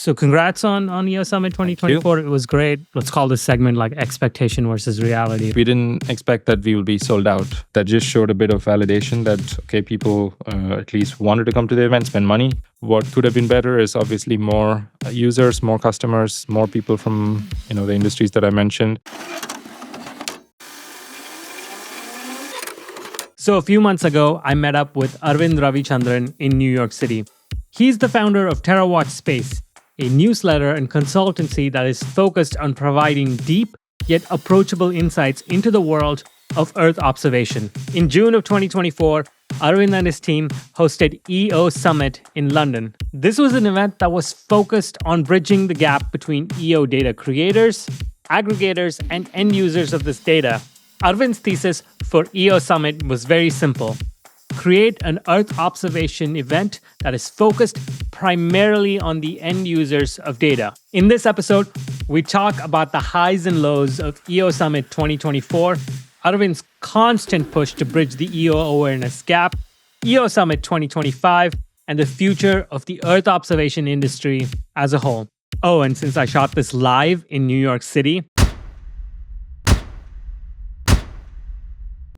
So congrats on EO Summit 2024. It was great. Let's call this segment like expectation versus reality. We didn't expect that we will be sold out. That just showed a bit of validation that, okay, people at least wanted to come to the event, spend money. What could have been better is obviously more users, more customers, more people from the industries that I mentioned. So a few months ago, I met up with Aravind Ravichandran in New York City. He's the founder of Terrawatch Space, a newsletter and consultancy that is focused on providing deep yet approachable insights into the world of Earth observation. In June of 2024, Aravind and his team hosted EO Summit in London. This was an event that was focused on bridging the gap between EO data creators, aggregators, and end users of this data. Arvind's thesis for EO Summit was very simple. Create an Earth observation event that is focused primarily on the end users of data. In this episode, we talk about the highs and lows of EO Summit 2024, Arvind's constant push to bridge the EO awareness gap, EO Summit 2025, and the future of the Earth observation industry as a whole. Oh, and since I shot this live in New York City,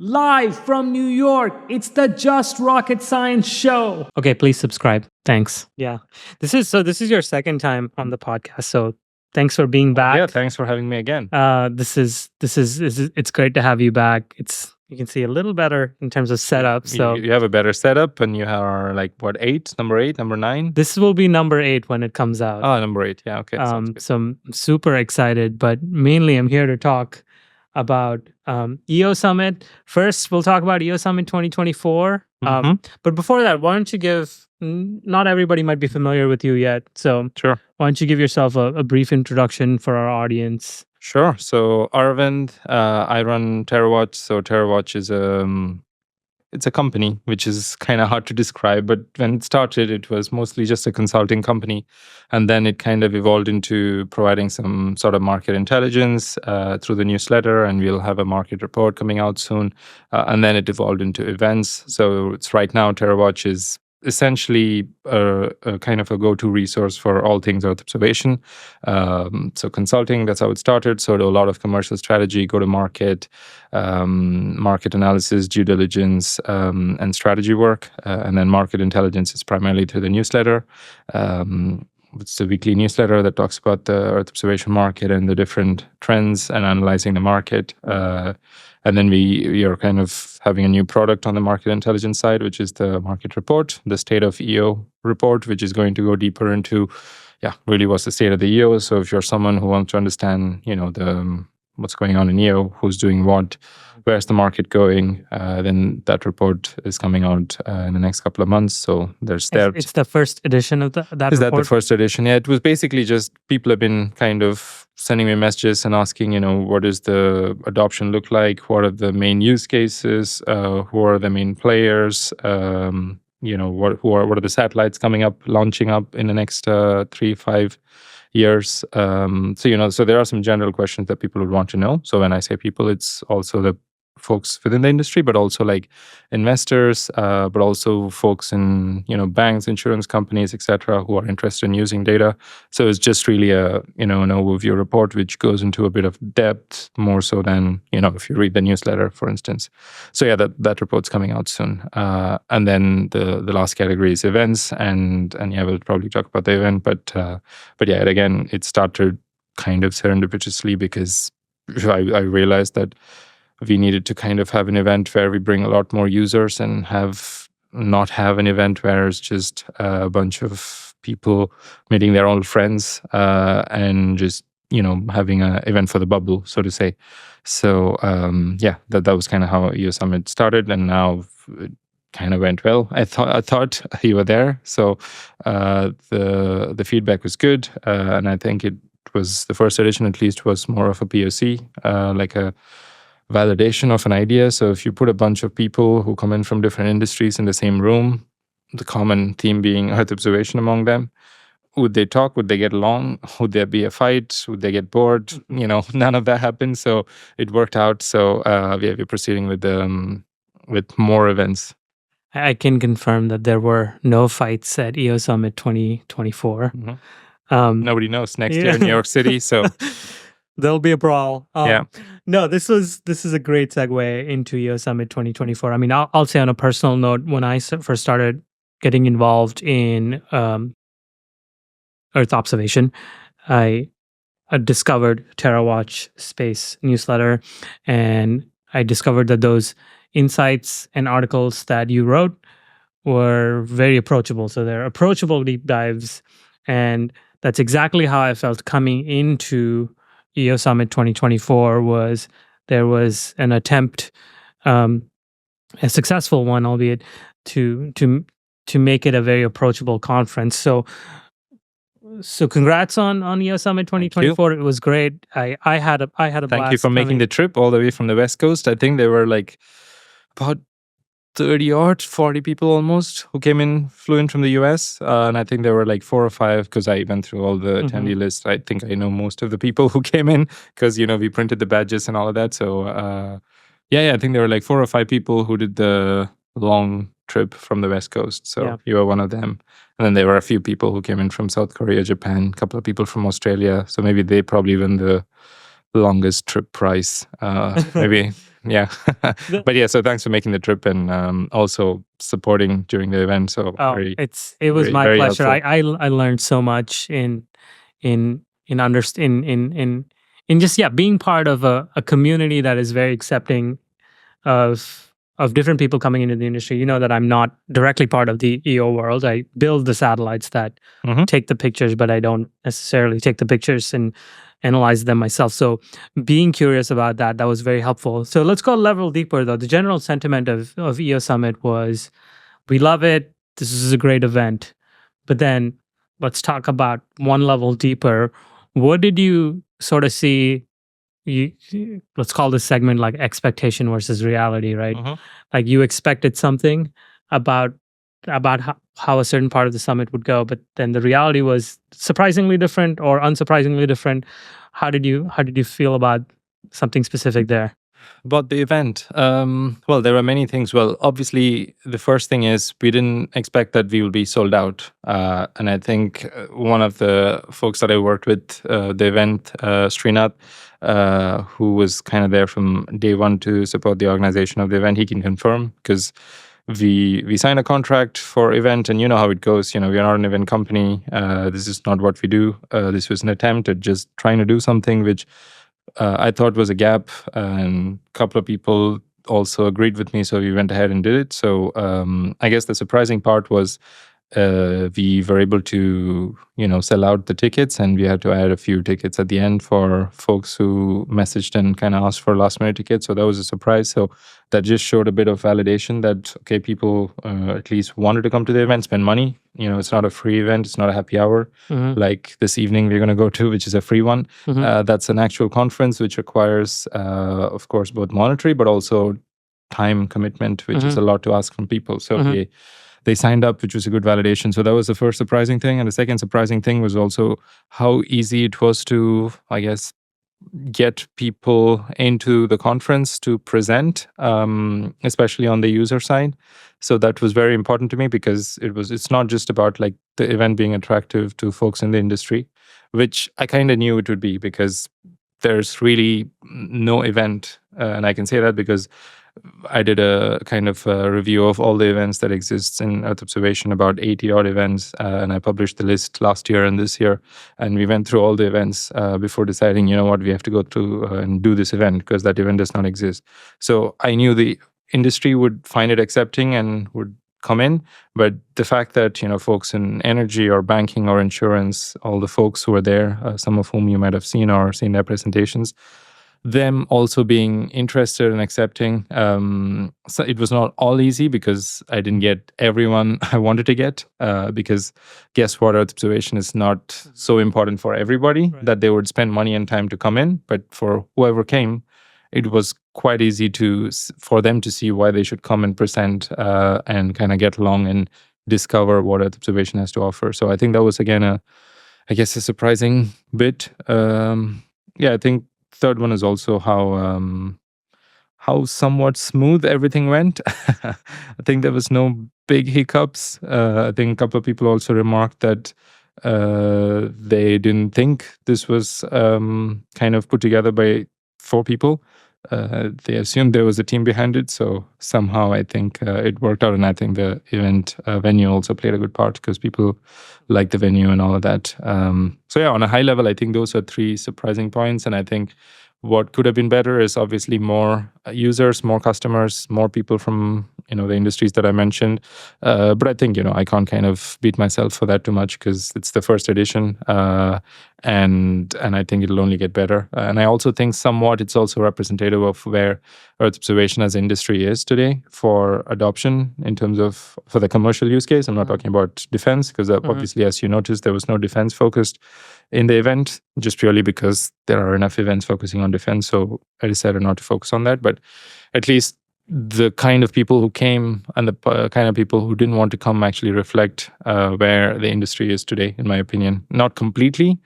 live from New York, it's the Just Rocket Science Show. Okay, please subscribe. Thanks. Yeah. This is your second time on the podcast. So thanks for being back. Yeah, thanks for having me again. It's great to have you back. You can see a little better in terms of setup. So you have a better setup, and you are number 8, number 9? This will be number 8 when it comes out. Oh, number 8. Yeah, okay. So I'm super excited, but mainly I'm here to talk about EO Summit. First, we'll talk about EO Summit 2024. But before that, why don't you not everybody might be familiar with you yet. So sure. Why don't you give yourself a brief introduction for our audience? Sure. So Aravind, I run Terrawatch. So Terrawatch is it's a company, which is kind of hard to describe. But when it started, it was mostly just a consulting company. And then it kind of evolved into providing some sort of market intelligence through the newsletter. And we'll have a market report coming out soon. And then it evolved into events. So it's right now, Terrawatch is essentially a kind of a go-to resource for all things Earth observation. So consulting, that's how it started. So a lot of commercial strategy, go-to-market, market analysis, due diligence, and strategy work. And then market intelligence is primarily through the newsletter. It's a weekly newsletter that talks about the Earth observation market and the different trends and analyzing the market. And then we are kind of having a new product on the market intelligence side, which is the market report, the state of EO report, which is going to go deeper into, really what's the state of the EO. So if you're someone who wants to understand, what's going on in EO, who's doing what, where's the market going, then that report is coming out in the next couple of months. So It's the first edition of that report? Is that the first edition? Yeah, it was basically just people have been kind of sending me messages and asking, what does the adoption look like? What are the main use cases? Who are the main players? What are the satellites launching up in the next 3-5 years? So there are some general questions that people would want to know. So when I say people, it's also the folks within the industry, but also like investors, but also folks in banks, insurance companies, etc., who are interested in using data. So it's just really an overview report which goes into a bit of depth, more so than if you read the newsletter, for instance. So yeah, that report's coming out soon. And then the last category is events, and we'll probably talk about the event. But yeah, again, it started kind of serendipitously because I realized that we needed to kind of have an event where we bring a lot more users and not have an event where it's just a bunch of people meeting their old friends and just, having an event for the bubble, so to say. So, that was kind of how EO Summit started, and now it kind of went well. I thought you were there. So the feedback was good. And I think it was the first edition, at least, was more of a POC, like a validation of an idea. So if you put a bunch of people who come in from different industries in the same room, the common theme being Earth observation among them, would they talk? Would they get along? Would there be a fight? Would they get bored? None of that happened. So it worked out. So we're proceeding with more events. I can confirm that there were no fights at EO Summit 2024. Nobody knows next year in New York City. So there'll be a brawl. Yeah. No, this is a great segue into EO Summit 2024. I mean, I'll say on a personal note, when I first started getting involved in Earth observation, I discovered Terrawatch Space newsletter, and I discovered that those insights and articles that you wrote were very approachable. So they're approachable deep dives, and that's exactly how I felt coming into EO Summit 2024. Was there was an attempt, a successful one, albeit, to make it a very approachable conference. So congrats on EO Summit 2024. It was great. I had a blast. Thank you for making the trip all the way from the West Coast. I think there were like about 30 odd, 40 people almost who flew in from the US. And I think there were like 4 or 5, because I went through all the attendee list. I think I know most of the people who came in, because, we printed the badges and all of that. So I think there were like 4 or 5 people who did the long trip from the West Coast. So you were one of them. And then there were a few people who came in from South Korea, Japan, a couple of people from Australia. So maybe they probably win the longest trip prize. Maybe, yeah. But yeah, so thanks for making the trip and also supporting during the event. So it was my pleasure. I learned so much in just being part of a community that is very accepting of different people coming into the industry. You know that I'm not directly part of the EO world. I build the satellites that take the pictures, but I don't necessarily take the pictures and analyze them myself. So being curious about that was very helpful. So let's go a level deeper, though. The general sentiment of EO Summit was, we love it. This is a great event. But then let's talk about one level deeper. What did you sort of see? Let's call this segment like expectation versus reality, right? Like you expected something about how a certain part of the summit would go, but then the reality was surprisingly different or unsurprisingly different. How did you feel about something specific there? About the event, well, there are many things. Well, obviously, the first thing is we didn't expect that we will be sold out. And I think one of the folks that I worked with, the event, Srinath, who was kind of there from day one to support the organization of the event, he can confirm, because we signed a contract for event, and you know how it goes. We are not an event company. This is not what we do. This was an attempt at just trying to do something which I thought was a gap, and a couple of people also agreed with me, so we went ahead and did it. So I guess the surprising part was we were able to, sell out the tickets, and we had to add a few tickets at the end for folks who messaged and kind of asked for last minute tickets. So that was a surprise. So that just showed a bit of validation that, okay, people at least wanted to come to the event, spend money. It's not a free event. It's not a happy hour like this evening we're going to go to, which is a free one. That's an actual conference, which requires, of course, both monetary, but also time commitment, which is a lot to ask from people. So they signed up, which was a good validation. So that was the first surprising thing. And the second surprising thing was also how easy it was to, I guess, get people into the conference to present, especially on the user side. So that was very important to me, because it's not just about like the event being attractive to folks in the industry, which I kind of knew it would be, because there's really no event. And I can say that because I did a kind of a review of all the events that exists in Earth observation, about 80 odd events, and I published the list last year and this year, and we went through all the events before deciding, we have to go through and do this event, because that event does not exist. So I knew the industry would find it accepting and would come in, but the fact that folks in energy or banking or insurance, all the folks who were there, some of whom you might have seen or seen their presentations, them also being interested and accepting. So it was not all easy, because I didn't get everyone I wanted to get, because guess what, Earth observation is not so important for everybody that they would spend money and time to come in. But for whoever came, it was quite easy for them to see why they should come and present and kind of get along and discover what Earth observation has to offer. So I think that was, again, a surprising bit. I think third one is also how somewhat smooth everything went. I think there was no big hiccups. I think a couple of people also remarked that They didn't think this was kind of put together by 4 people. They assumed there was a team behind it. So somehow I think it worked out. And I think the event venue also played a good part because people like the venue and all of that. So yeah, on a high level, I think those are 3 surprising points. And I think what could have been better is obviously more users, more customers, more people from the industries that I mentioned. But I think I can't kind of beat myself for that too much because it's the first edition, and I think it'll only get better. And I also think somewhat it's also representative of where Earth observation as an industry is today for adoption in terms of for the commercial use case. I'm not talking about defense because obviously, as you noticed, there was no defense focused in the event, just purely because there are enough events focusing on defense. So I decided not to focus on that. But at least the kind of people who came and the kind of people who didn't want to come actually reflect where the industry is today, in my opinion. Not completely,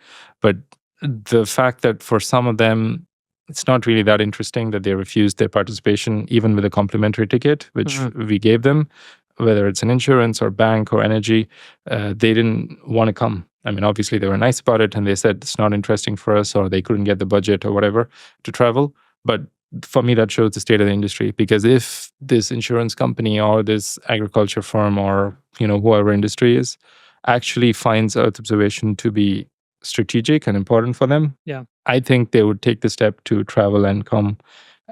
but the fact that for some of them, it's not really that interesting that they refused their participation, even with a complimentary ticket, which we gave them, whether it's an insurance or bank or energy, they didn't want to come. I mean, obviously, they were nice about it and they said it's not interesting for us or they couldn't get the budget or whatever to travel. But for me, that shows the state of the industry, because if this insurance company or this agriculture firm or whoever industry is actually finds Earth observation to be strategic and important for them, I think they would take the step to travel and come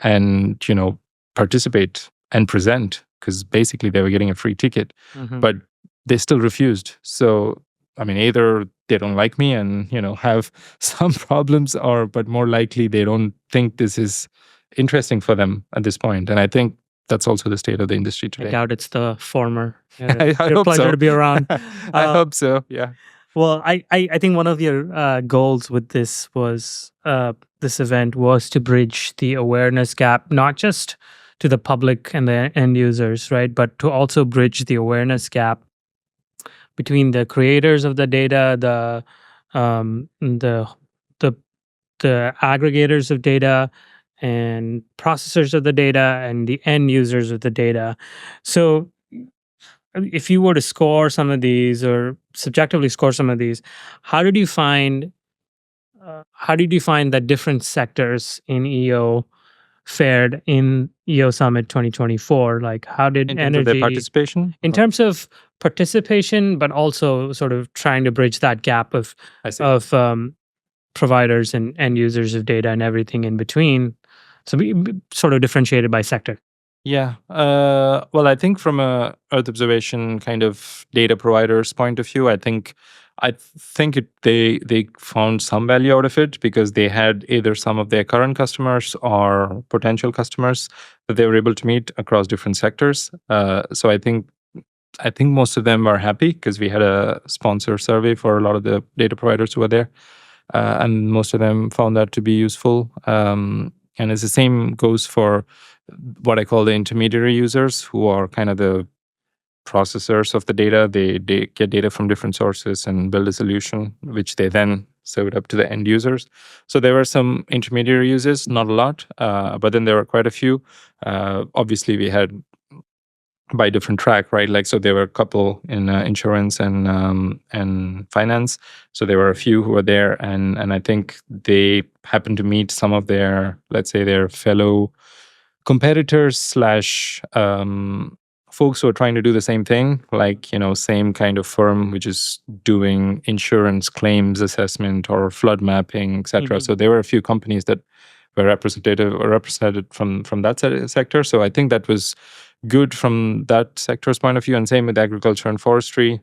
and participate and present, because basically they were getting a free ticket, but they still refused. So I mean, either they don't like me and have some problems, but more likely they don't think this is interesting for them at this point. And I think that's also the state of the industry today. I doubt it's the former. I Your hope pleasure so. to be around. I hope so. Yeah. Well, I think one of your goals with this was this event was to bridge the awareness gap, not just to the public and the end users, right, but to also bridge the awareness gap between the creators of the data, the aggregators of data, and processors of the data, and the end users of the data. So if you were to score some of these or subjectively score some of these, how did you find that different sectors in EO fared in EO Summit 2024? Like, how did in terms of their participation? In terms of participation, but also sort of trying to bridge that gap of providers and end users of data and everything in between. So we sort of differentiated by sector. Yeah. Well, I think from a Earth observation kind of data provider's point of view, I think they found some value out of it, because they had either some of their current customers or potential customers that they were able to meet across different sectors. So I think most of them are happy, because we had a sponsor survey for a lot of the data providers who were there, and most of them found that to be useful. And it's the same goes for what I call the intermediary users, who are kind of the processors of the data. They get data from different sources and build a solution, which they then serve it up to the end users. So there were some intermediary users, not a lot, but then there were quite a few. Obviously, we had by different track, right? Like, so there were a couple in insurance and finance. So there were a few who were there, and I think they happened to meet some of their, let's say, their fellow competitors slash folks who are trying to do the same thing, like, same kind of firm, which is doing insurance claims assessment or flood mapping, etc. So there were a few companies that were represented from that sector. So I think that was good from that sector's point of view, and same with agriculture and forestry,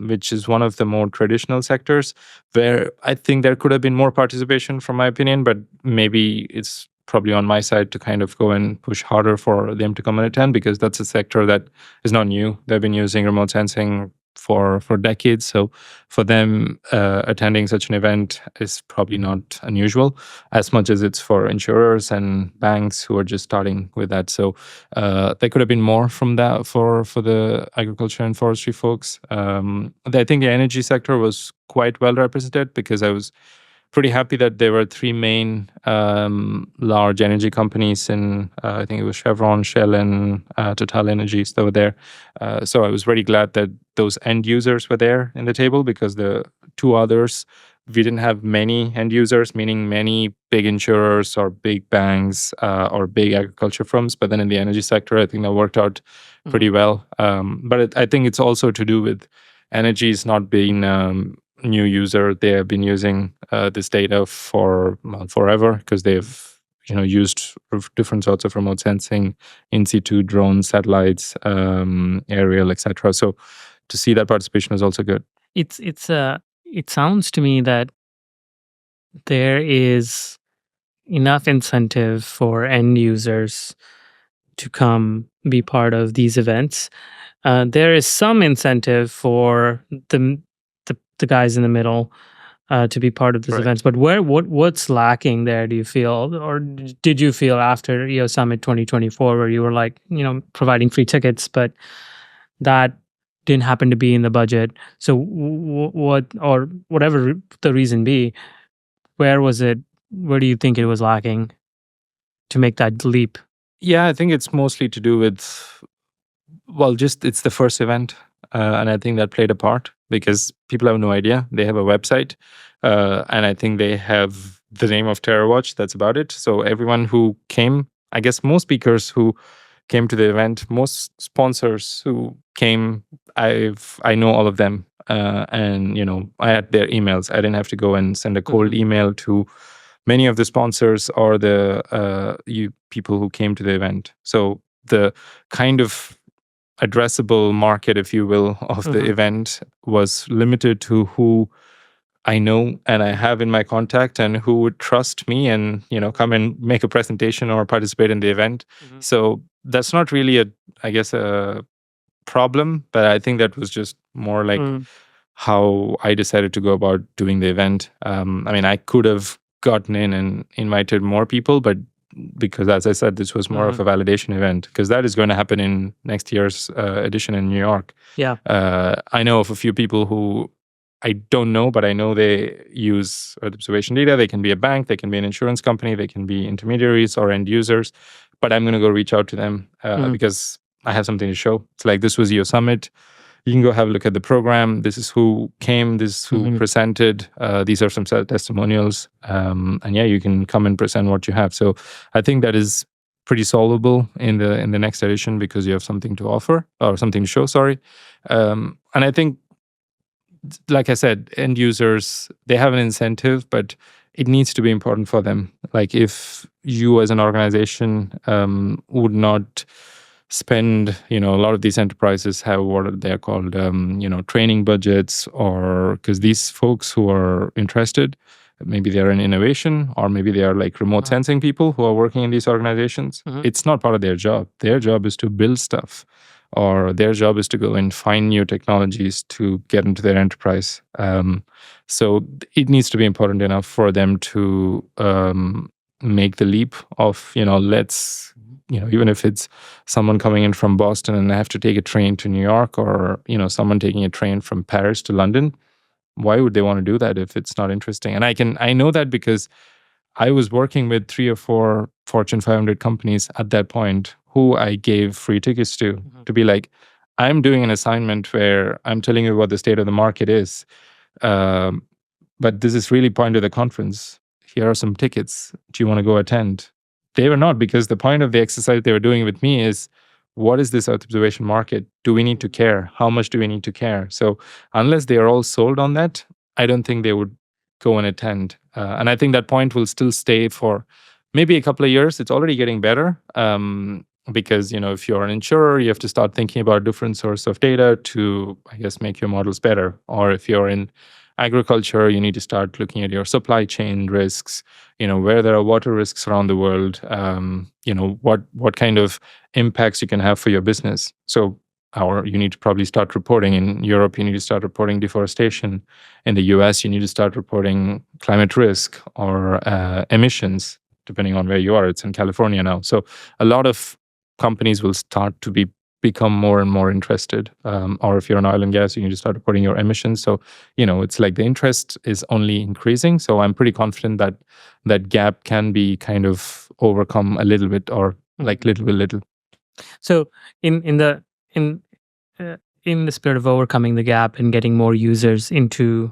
which is one of the more traditional sectors where I think there could have been more participation, from my opinion, but maybe it's probably on my side to kind of go and push harder for them to come and attend, because that's a sector that is not new. They've been using remote sensing for decades. So for them, attending such an event is probably not unusual, as much as it's for insurers and banks who are just starting with that. So there could have been more from that for the agriculture and forestry folks. I think the energy sector was quite well represented, because I was pretty happy that there were three main large energy companies in, I think it was Chevron, Shell, and Total Energies that were there. So I was very glad that those end users were there in the table, because the two others, we didn't have many end users, meaning many big insurers or big banks or big agriculture firms. But then in the energy sector, I think that worked out pretty well. But I think it's also to do with energy is not being new user. They have been using this data for forever, because they've used different sorts of remote sensing, in situ, drones, satellites, aerial, etc. So to see that participation is also good. It sounds to me that there is enough incentive for end users to come be part of these events. There is some incentive for the guys in the middle to be part of these events. But what's lacking there, do you feel? Or did you feel after EO Summit 2024, where you were like, providing free tickets, but that didn't happen to be in the budget? So what, or whatever the reason be, where do you think it was lacking to make that leap? Yeah, I think it's mostly to do with, it's the first event. And I think that played a part, because people have no idea. They have a website, and I think they have the name of Terrawatch. That's about it. So everyone who came, I guess most speakers who came to the event, most sponsors who came, I know all of them. And, I had their emails. I didn't have to go and send a cold email to many of the sponsors or the people who came to the event. So the kind of addressable market, if you will, of the event was limited to who I know and I have in my contact, and who would trust me and come and make a presentation or participate in the event. So that's not really a problem, but I think that was just more like how I decided to go about doing the event. I could have gotten in and invited more people, but because, as I said, this was more of a validation event, because that is going to happen in next year's edition in New York. Yeah. I know of a few people who I don't know, but I know they use Earth observation data. They can be a bank, they can be an insurance company, they can be intermediaries or end users. But I'm going to go reach out to them because I have something to show. It's like, this was EO Summit. You can go have a look at the program. This is who came. This is who presented. These are some testimonials. And yeah, you can come and present what you have. So I think that is pretty solvable in the next edition, because you have something to offer, or something to show, sorry. And I think, like I said, end users, they have an incentive, but it needs to be important for them. Like, if you as an organization would not spend, a lot of these enterprises have what they're called, training budgets, or because these folks who are interested, maybe they're in innovation, or maybe they are like remote sensing people who are working in these organizations. It's not part of their job. Their job is to build stuff, or their job is to go and find new technologies to get into their enterprise. So it needs to be important enough for them to make the leap of, even if it's someone coming in from Boston and I have to take a train to New York, or, someone taking a train from Paris to London, why would they want to do that if it's not interesting? And I know that because I was working with 3 or 4 Fortune 500 companies at that point who I gave free tickets to be like, I'm doing an assignment where I'm telling you what the state of the market is. But this is really point of the conference. Here are some tickets. Do you want to go attend? They were not, because the point of the exercise they were doing with me is, what is this Earth observation market? Do we need to care? How much do we need to care? So unless they are all sold on that, I don't think they would go and attend. And I think that point will still stay for maybe a couple of years. It's already getting better. Because, if you're an insurer, you have to start thinking about different source of data to, I guess, make your models better. Or if you're in agriculture, you need to start looking at your supply chain risks, where there are water risks around the world, what kind of impacts you can have for your business. So you need to probably start reporting. In Europe, you need to start reporting deforestation. In the US, you need to start reporting climate risk or emissions, depending on where you are. It's in California now. So a lot of companies will start to be become more and more interested. Or if you're in oil and gas, you can just start reporting your emissions. So, it's like the interest is only increasing. So I'm pretty confident that that gap can be kind of overcome a little bit, or like little by little. So in the spirit of overcoming the gap and getting more users into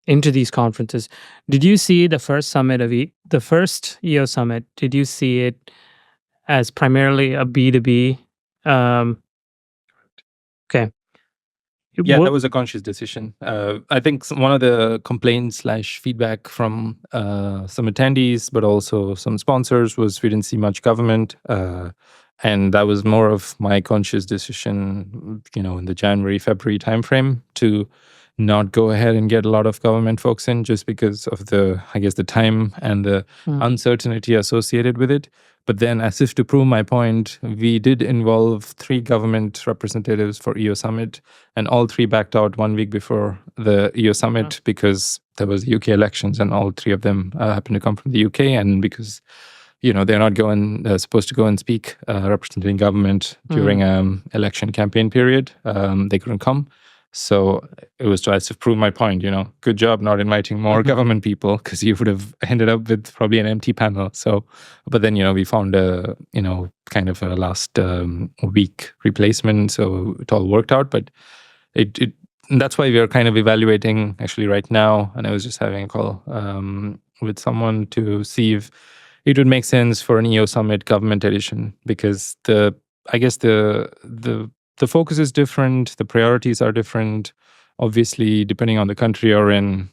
these conferences, did you see the first summit of the first EO summit? Did you see it as primarily a B2B? Okay. Yeah, that was a conscious decision. I think one of the complaints / feedback from some attendees, but also some sponsors, was we didn't see much government. And that was more of my conscious decision, in the January, February timeframe, to not go ahead and get a lot of government folks in, just because of the time and the uncertainty associated with it. But then, as if to prove my point, we did involve 3 government representatives for EO Summit, and all 3 backed out 1 week before the EO Summit because there was UK elections, and all 3 of them happened to come from the UK. And because they're not supposed to go and speak representing government during election campaign period, they couldn't come. So it was tries to prove my point, good job not inviting more government people, because you would have ended up with probably an empty panel. So, but then, we found kind of a last week replacement. So it all worked out, but that's why we are kind of evaluating actually right now. And I was just having a call with someone to see if it would make sense for an EO Summit government edition, because the focus is different, the priorities are different. Obviously, depending on the country you're in,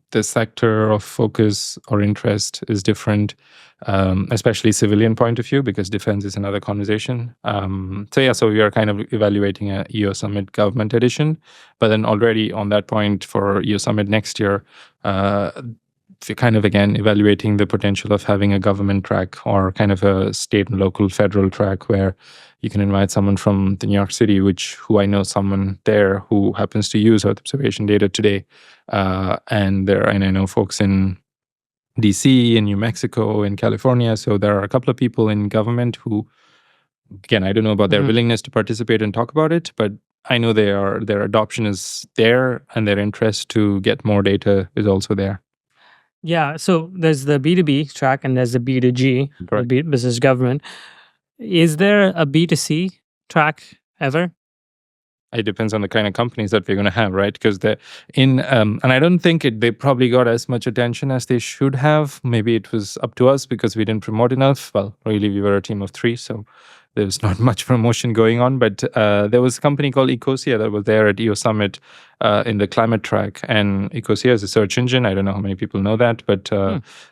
the sector of focus or interest is different, especially civilian point of view, because defense is another conversation. So we are kind of evaluating a EO Summit government edition, but then already on that point for EO Summit next year, we're kind of again evaluating the potential of having a government track, or kind of a state and local federal track, where you can invite someone from the New York City, who I know someone there who happens to use Earth observation data today, and I know folks in DC, in New Mexico, in California. So there are a couple of people in government who, again, I don't know about their willingness to participate and talk about it, but I know their adoption is there, and their interest to get more data is also there. Yeah, so there's the B2B track and there's the B2G, business government. Is there a B2C track ever? It depends on the kind of companies that we're going to have, right? Because and I don't think they probably got as much attention as they should have. Maybe it was up to us because we didn't promote enough. Well, really, we were a team of 3, so there was not much promotion going on. But there was a company called Ecosia that was there at EO Summit in the climate track. And Ecosia is a search engine. I don't know how many people know that, but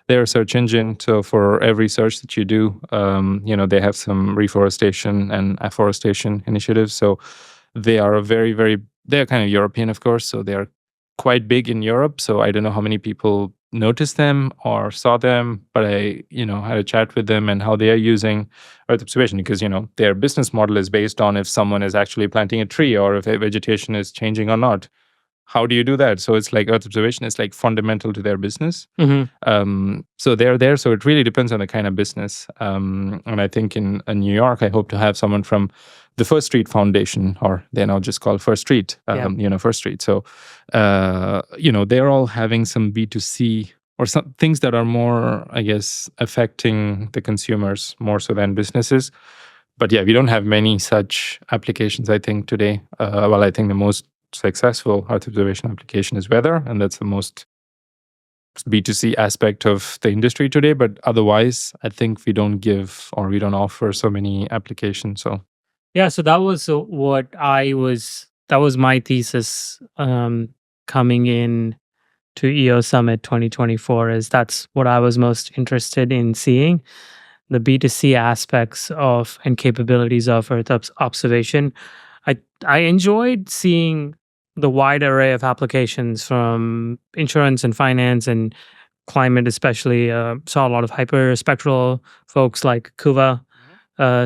they're a search engine. So for every search that you do, they have some reforestation and afforestation initiatives. So they are they're kind of European, of course. So they are quite big in Europe. So I don't know how many people noticed them or saw them, but I, had a chat with them and how they are using Earth observation, because, their business model is based on if someone is actually planting a tree or if vegetation is changing or not. How do you do that? So it's like Earth observation is like fundamental to their business. So they're there. So it really depends on the kind of business. And I think in New York, I hope to have someone from the First Street Foundation, or they're now just called First Street, First Street. So, they're all having some B2C or some things that are more, I guess, affecting the consumers more so than businesses. But yeah, we don't have many such applications, I think, today. I think the most successful Earth observation application is weather, and that's the most B2C aspect of the industry today. But otherwise, I think we don't offer so many applications. So yeah, so that was that was my thesis coming in to EO Summit 2024, is that's what I was most interested in seeing, the B2C aspects of and capabilities of Earth observation. I enjoyed seeing the wide array of applications from insurance and finance and climate, especially. Saw a lot of hyperspectral folks like Kuva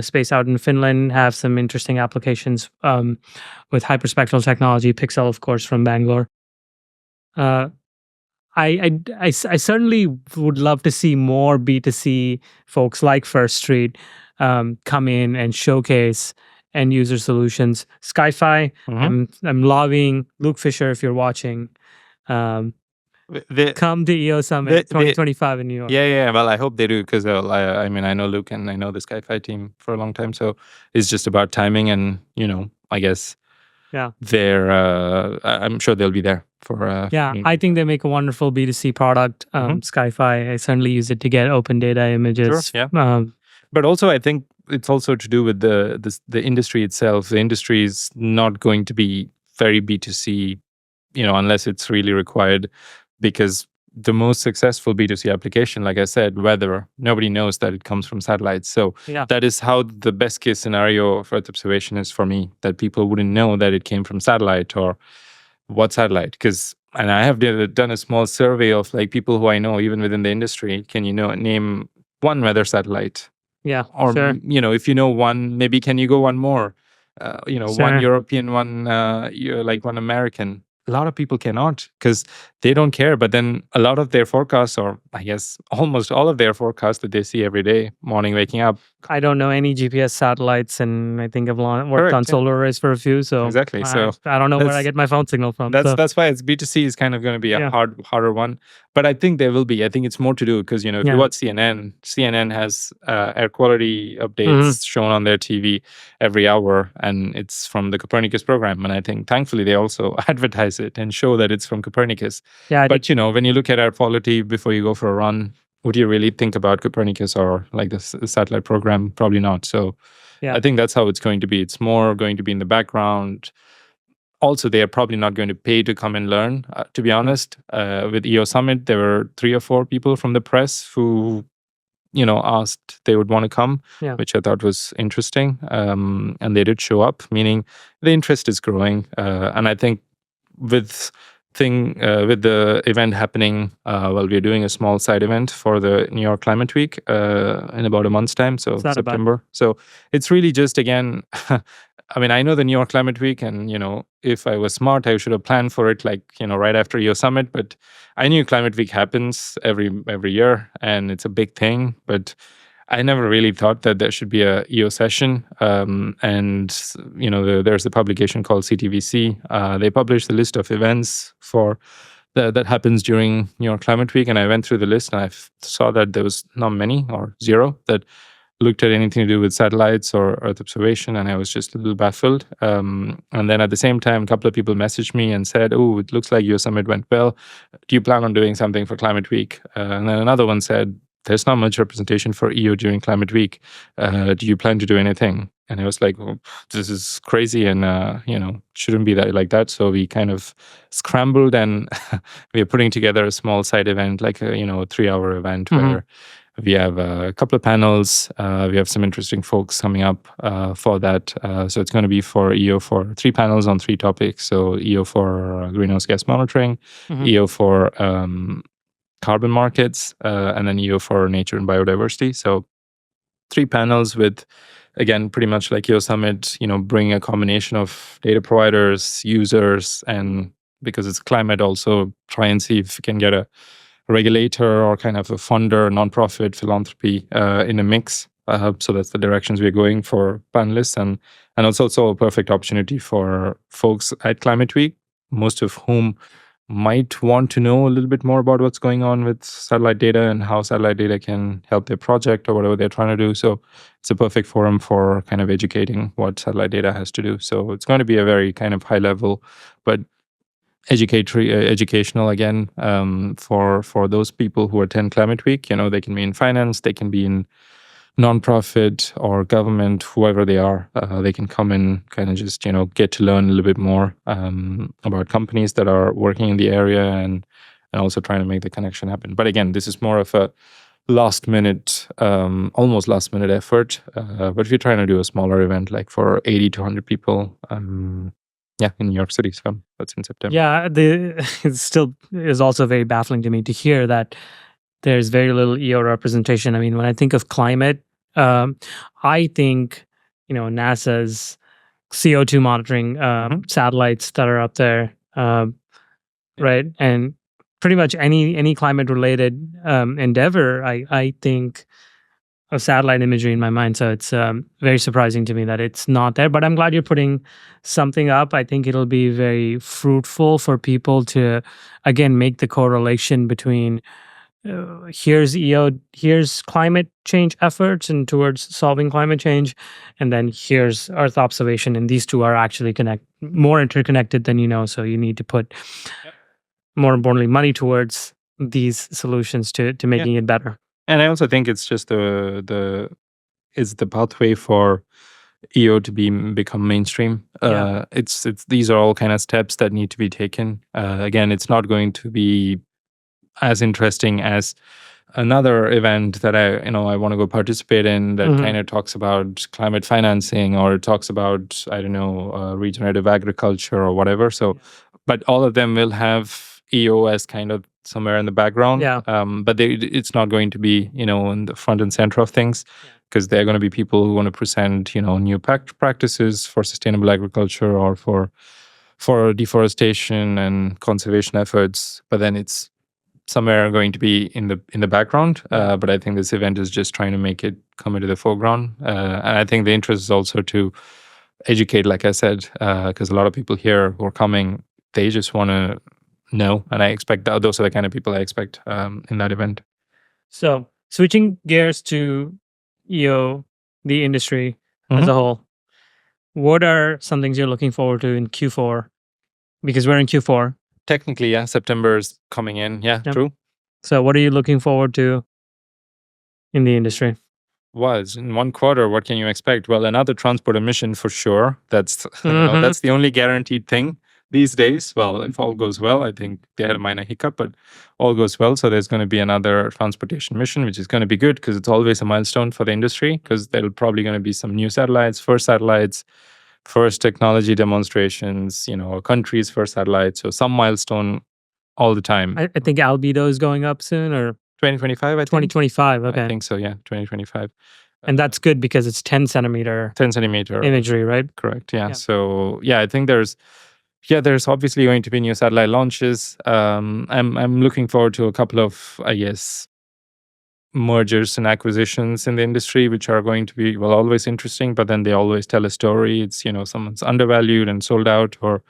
Space out in Finland have some interesting applications with hyperspectral technology. Pixel, of course, from Bangalore. I certainly would love to see more B2C folks like First Street come in and showcase end user solutions. Sci-Fi, I'm lobbying Luke Fisher if you're watching. Come to EO Summit 2025 in New York. Yeah. Well, I hope they do because I mean, I know Luke and I know the Sci-Fi team for a long time, so it's just about timing, and I guess I'm sure they'll be there for. I think they make a wonderful B2C product. Sci-Fi, I certainly use it to get open data images. Sure, yeah. But also, I think it's also to do with the industry itself. The industry is not going to be very B2C, unless it's really required, because the most successful B2C application, like I said, weather, nobody knows that it comes from satellites. So that is how the best case scenario of Earth observation is for me, that people wouldn't know that it came from satellite or what satellite. And I have done a small survey of like people who I know, even within the industry. Can you name one weather satellite? Yeah. Or, sure. If you know one, maybe can you go one more? One European, one, like one American. A lot of people cannot because they don't care. But then a lot of their forecasts, or I guess almost all of their forecasts that they see every day, morning waking up. I don't know any GPS satellites, and I think I've worked on solar arrays for a few. So exactly. So I don't know where I get my phone signal from. That's why it's B2C is kind of going to be a harder one. But I think there will be. I think it's more to do because if you watch CNN has air quality updates shown on their TV every hour, and it's from the Copernicus program. And I think thankfully they also advertise it and show that it's from Copernicus. Yeah. But when you look at air quality before you go for a run, would you really think about Copernicus or like the satellite program? Probably not. So I think that's how it's going to be. It's more going to be in the background. Also, they are probably not going to pay to come and learn, to be honest. With EO Summit, there were 3 or 4 people from the press who, asked they would want to come, which I thought was interesting. And they did show up, meaning the interest is growing. And I think with the event happening, we're doing a small side event for the New York Climate Week in about a month's time, so September. So it's really just, again, I mean, I know the New York Climate Week, and if I was smart, I should have planned for it, like right after EO Summit. But I knew Climate Week happens every year, and it's a big thing. But I never really thought that there should be a EO session. And there's a publication called CTVC. They publish the list of events for that happens during New York Climate Week, and I went through the list, and I saw that there was not many, or 0, that looked at anything to do with satellites or Earth observation, and I was just a little baffled. And then at the same time, a couple of people messaged me and said, "Oh, it looks like your summit went well. Do you plan on doing something for Climate Week?" And then another one said, "There's not much representation for EO during Climate Week. Do you plan to do anything?" And I was like, "Oh, this is crazy, and shouldn't be that like that." So we kind of scrambled, and we are putting together a small side event, like a 3-hour event where we have a couple of panels. We have some interesting folks coming up for that. So it's going to be for EO for 3 panels on 3 topics. So EO for greenhouse gas monitoring, EO for carbon markets, and then EO for nature and biodiversity. So 3 panels with, again, pretty much like EO Summit, bring a combination of data providers, users, and because it's climate, also try and see if we can get a regulator or kind of a funder, nonprofit, philanthropy in a mix. So that's the directions we're going for panelists. And it's also a perfect opportunity for folks at Climate Week, most of whom might want to know a little bit more about what's going on with satellite data and how satellite data can help their project or whatever they're trying to do. So it's a perfect forum for kind of educating what satellite data has to do. So it's going to be a very kind of high level, but educational, again, for those people who attend Climate Week. They can be in finance, they can be in nonprofit or government, whoever they are. They can come and kind of just get to learn a little bit more about companies that are working in the area, and also trying to make the connection happen. But again, this is more of a almost last minute effort. But if you're trying to do a smaller event, like for 80 to 100 people, in New York City. So that's in September. Yeah, it still is also very baffling to me to hear that there's very little EO representation. I mean, when I think of climate, I think, NASA's CO2 monitoring satellites that are up there, right? And pretty much any climate related endeavor, I think of satellite imagery in my mind. So it's very surprising to me that it's not there. But I'm glad you're putting something up. I think it'll be very fruitful for people to, again, make the correlation between here's EO, here's climate change efforts and towards solving climate change, and then here's Earth observation, and these two are actually more interconnected than you know. So you need to put, more importantly, money towards these solutions to making it better. And I also think it's just it's the pathway for EO to become mainstream. It's these are all kind of steps that need to be taken. Again, it's not going to be as interesting as another event that I want to go participate in that kind of talks about climate financing, or it talks about, I don't know, regenerative agriculture or whatever. So, but all of them will have EO as kind of somewhere in the background. But it's not going to be, in the front and center of things, because they're going to be people who want to present, new practices for sustainable agriculture or for deforestation and conservation efforts. But then it's somewhere going to be in the background. But I think this event is just trying to make it come into the foreground. And I think the interest is also to educate, like I said, because a lot of people here who are coming, they just want to know. And I expect those are the kind of people I expect in that event. So switching gears to EO, the industry as a whole, what are some things you're looking forward to in Q4? Because we're in Q4. Technically, September is coming in. True. So what are you looking forward to in the industry? Was in one quarter, what can you expect? Well, another transport emission for sure. That's that's the only guaranteed thing these days. Well, if all goes well, I think they had a minor hiccup, but all goes well. So there's going to be another transportation mission, which is going to be good because it's always a milestone for the industry, because there'll probably going to be some new satellites, first technology demonstrations, countries first satellites. So some milestone all the time. I think albedo is going up soon, or 2025, I think. 2025, okay. I think so, 2025. And that's good because it's 10 centimeter imagery, right? Correct, So, I think there's obviously going to be new satellite launches. I'm looking forward to a couple of, I guess, mergers and acquisitions in the industry, which are going to be, always interesting, but then they always tell a story. It's, someone's undervalued and sold out, or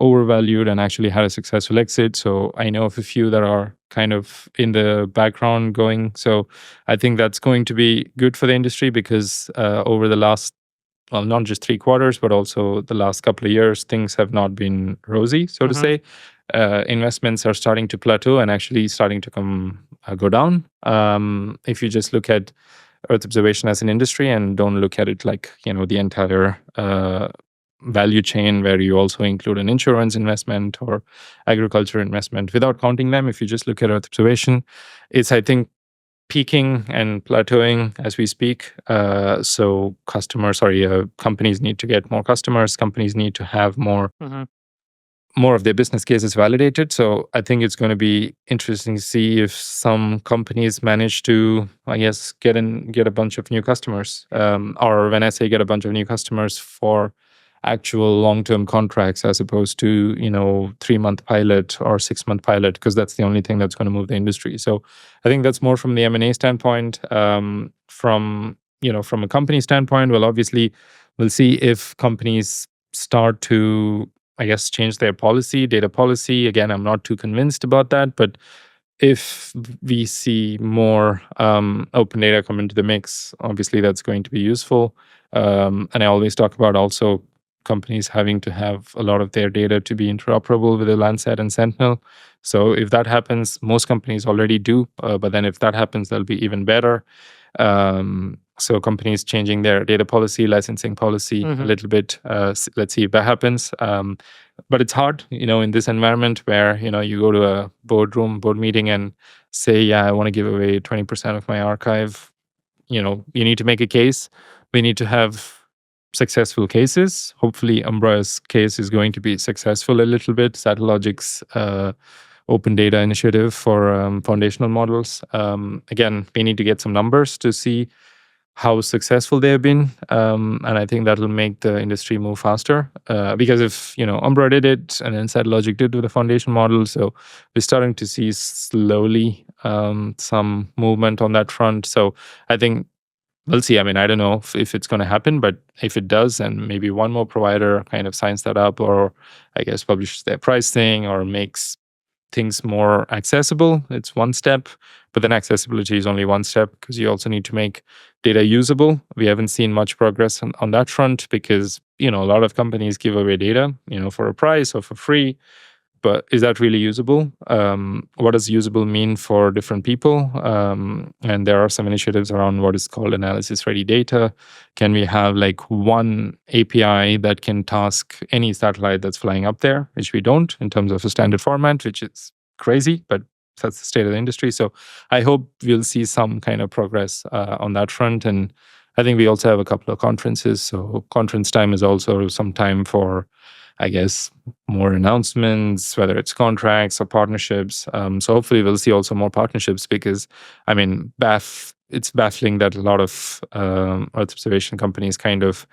overvalued and actually had a successful exit. So I know of a few that are kind of in the background going. So I think that's going to be good for the industry, because over the last, not just 3 quarters, but also the last couple of years, things have not been rosy, so to say. Investments are starting to plateau and actually starting to go down. If you just look at Earth observation as an industry and don't look at it like, the entire value chain, where you also include an insurance investment or agriculture investment, without counting them, if you just look at Earth observation, it's, I think, peaking and plateauing as we speak. So companies need to get more customers. Companies need to have more of their business cases validated. So I think it's going to be interesting to see if some companies manage to, I guess, get a bunch of new customers. Or when I say get a bunch of new customers, for actual long-term contracts, as opposed to 3-month pilot or 6-month pilot, because that's the only thing that's going to move the industry. So I think that's more from the M&A standpoint. From a company standpoint, obviously we'll see if companies start to, I guess, change their data policy. Again, I'm not too convinced about that, but if we see more open data come into the mix, obviously that's going to be useful. And I always talk about also companies having to have a lot of their data to be interoperable with the Landsat and Sentinel. So if that happens, most companies already do, but then if that happens, that'll be even better. So companies changing their data policy, licensing policy a little bit. Let's see if that happens. But it's hard, in this environment where, you go to a board meeting and say, I want to give away 20% of my archive. You need to make a case. We need to have successful cases. Hopefully Umbra's case is going to be successful a little bit. Satellogic's open data initiative for foundational models. Again, we need to get some numbers to see how successful they have been, and I think that will make the industry move faster. Because if Umbra did it, and then Logic did with the foundation model, so we're starting to see slowly some movement on that front. So I think we'll see. I mean, I don't know if it's going to happen, but if it does, and maybe one more provider kind of signs that up, or I guess publishes their pricing or makes things more accessible, it's one step. But then accessibility is only one step, because you also need to make data usable. We haven't seen much progress on that front, because a lot of companies give away data for a price or for free. But is that really usable? What does usable mean for different people? And there are some initiatives around what is called analysis ready data. Can we have like one API that can task any satellite that's flying up there, which we don't in terms of a standard format, which is crazy, but that's the state of the industry. So I hope we'll see some kind of progress on that front. And I think we also have a couple of conferences. So conference time is also some time for, I guess, more announcements, whether it's contracts or partnerships. So hopefully we'll see also more partnerships, because, I mean, it's baffling that a lot of Earth observation companies kind of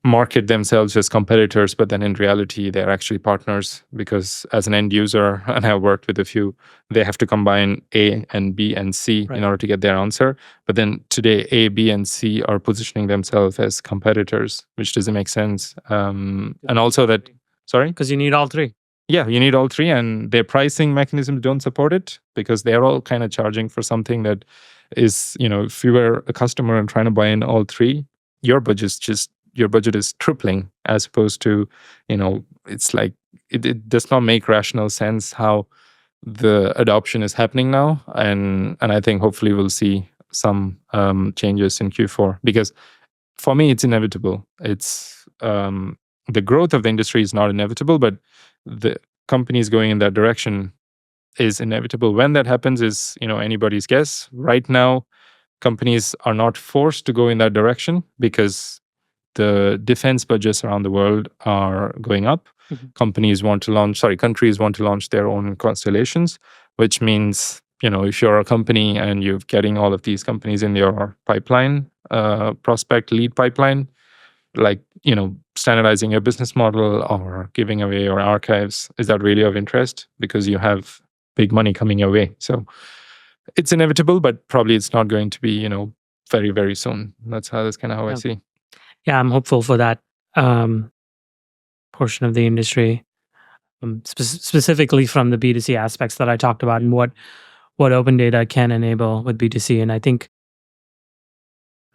market themselves as competitors, but then in reality, they're actually partners, because as an end user, and I've worked with a few, they have to combine A and B and C in order to get their answer. But then today, A, B, and C are positioning themselves as competitors, which doesn't make sense. And also that, sorry? Because you need all three. Yeah, you need all three, and their pricing mechanisms don't support it, because they're all kind of charging for something that is, if you were a customer and trying to buy in all three, your budget is tripling, as opposed to, it's like it does not make rational sense how the adoption is happening now. And I think hopefully we'll see some changes in Q4, because for me it's inevitable. It's the growth of the industry is not inevitable, but the companies going in that direction is inevitable. When that happens is anybody's guess. Right now, companies are not forced to go in that direction, because the defense budgets around the world are going up. Mm-hmm. Countries want to launch their own constellations, which means, if you're a company and you're getting all of these companies in your pipeline, prospect lead pipeline, like, standardizing your business model or giving away your archives, is that really of interest? Because you have big money coming your way. So it's inevitable, but probably it's not going to be, very, very soon. That's kind of how I see. Yeah, I'm hopeful for that portion of the industry, specifically from the B2C aspects that I talked about, and what open data can enable with B2C. And I think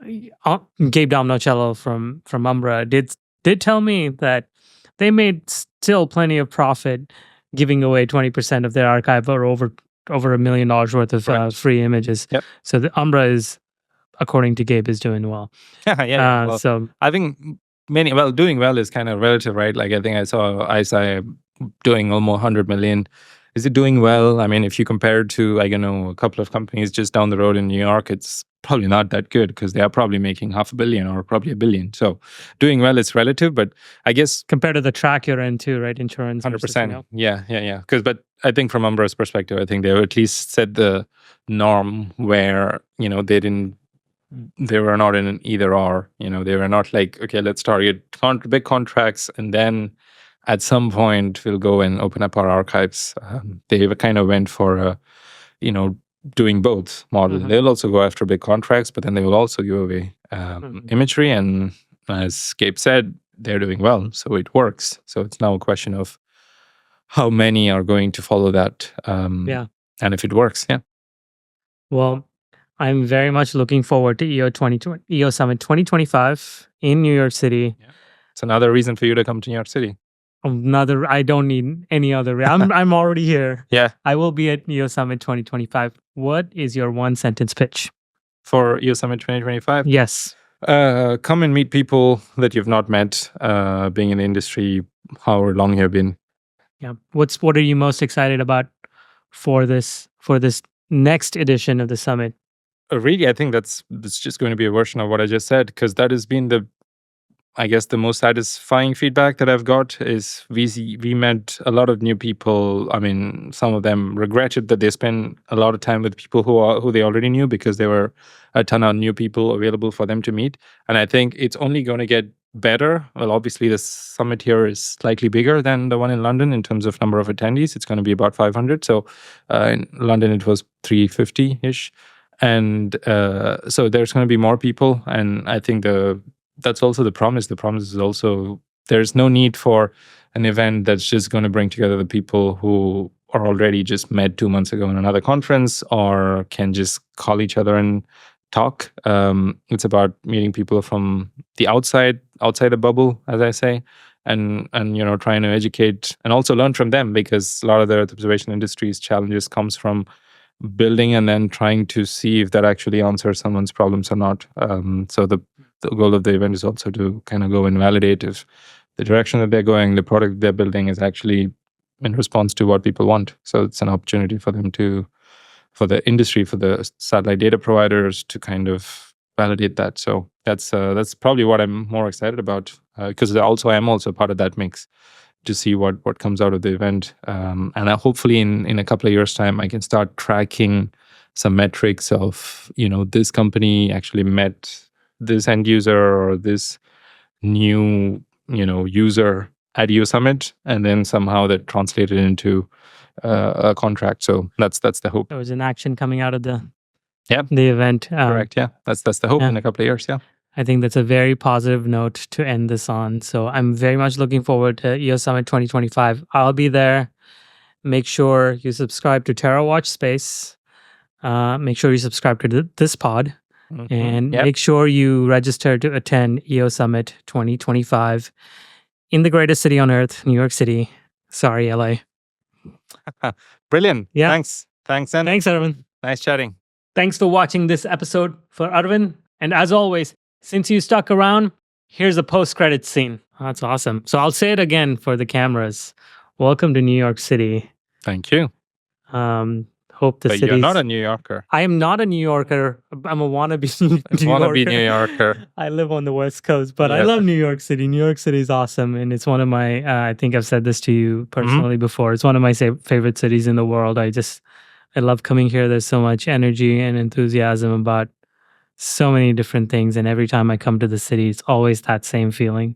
Gabe Domnocello from Umbra did tell me that they made still plenty of profit giving away 20% of their archive, or over $1 million worth of free images. Yep. So the Umbra is, according to Gabe, is doing well. Yeah. Well, so I think doing well is kind of relative, right? Like, I think I saw ISI doing almost 100 million. Is it doing well? I mean, if you compare it to, a couple of companies just down the road in New York, it's probably not that good, because they are probably making $500 million or probably $1 billion. So doing well is relative, but I guess compared to the track you're into, right? Insurance. 100%. Yeah. But I think from Umbra's perspective, I think they at least set the norm where, they were not in an either or. They were not like, okay, let's target big contracts, and then at some point we'll go and open up our archives. They kind of went for a, doing both model. Mm-hmm. They'll also go after big contracts, but then they will also give away imagery. And as Gabe said, they're doing well, so it works. So it's now a question of how many are going to follow that. And if it works, yeah. Well, I'm very much looking forward to EO Summit 2025 in New York City. Yeah. It's another reason for you to come to New York City. I don't need any other. I'm already here. Yeah. I will be at EO Summit 2025. What is your one sentence pitch for EO Summit 2025? Yes. Come and meet people that you've not met, being in the industry, however long you've been. Yeah. What are you most excited about for this next edition of the summit? Really, I think that's just going to be a version of what I just said, because that has been I guess the most satisfying feedback that I've got is we met a lot of new people. I mean, some of them regretted that they spent a lot of time with people who they already knew, because there were a ton of new people available for them to meet. And I think it's only going to get better. Well, obviously, the summit here is slightly bigger than the one in London in terms of number of attendees. It's going to be about 500. So in London, it was 350-ish. And so there's going to be more people. And I think that's also the promise. The promise is also there's no need for an event that's just going to bring together the people who are already just met 2 months ago in another conference or can just call each other and talk. It's about meeting people from the outside the bubble, as I say, and trying to educate and also learn from them, because a lot of the Earth observation industry's challenges comes from building and then trying to see if that actually answers someone's problems or not. So the goal of the event is also to kind of go and validate if the direction that they're going, the product they're building is actually in response to what people want. So it's an opportunity for them for the industry, for the satellite data providers to kind of validate that. So that's probably what I'm more excited about, because I'm also part of that mix to see what comes out of the event. And hopefully in a couple of years' time, I can start tracking some metrics of, this company actually met this end user or this new, user at EO Summit, and then somehow that translated into a contract. So that's the hope. There was an action coming out of the Yeah. the event. Correct. Yeah. That's the hope in a couple of years. Yeah. I think that's a very positive note to end this on. So I'm very much looking forward to EO Summit 2025. I'll be there. Make sure you subscribe to Terrawatch Space. Make sure you subscribe to this pod. And make sure you register to attend EO Summit 2025 in the greatest city on earth, New York City. Sorry, LA. Brilliant. Yeah. Thanks. Thanks, Aravind. Nice chatting. Thanks for watching this episode for Aravind. And as always, since you stuck around, here's a post-credits scene. Oh, that's awesome. So I'll say it again for the cameras. Welcome to New York City. Thank you. Hope the But city's... you're not a New Yorker. I am not a New Yorker. I'm a wannabe New Yorker. I live on the West Coast, but I love New York City. New York City is awesome. And it's one of my, I think I've said this to you personally before. It's one of my favorite cities in the world. I love coming here. There's so much energy and enthusiasm about so many different things. And every time I come to the city, it's always that same feeling.